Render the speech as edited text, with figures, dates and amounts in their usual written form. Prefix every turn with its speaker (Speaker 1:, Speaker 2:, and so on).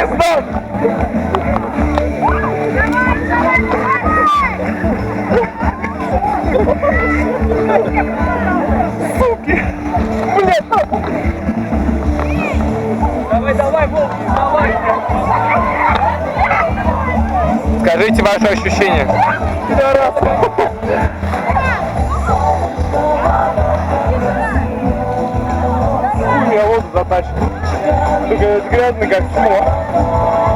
Speaker 1: знал! Суки! Блядь! Давай, Волки, давай! Скажите ваши ощущения. Меня воду затащит. Только это грязно, как чмо.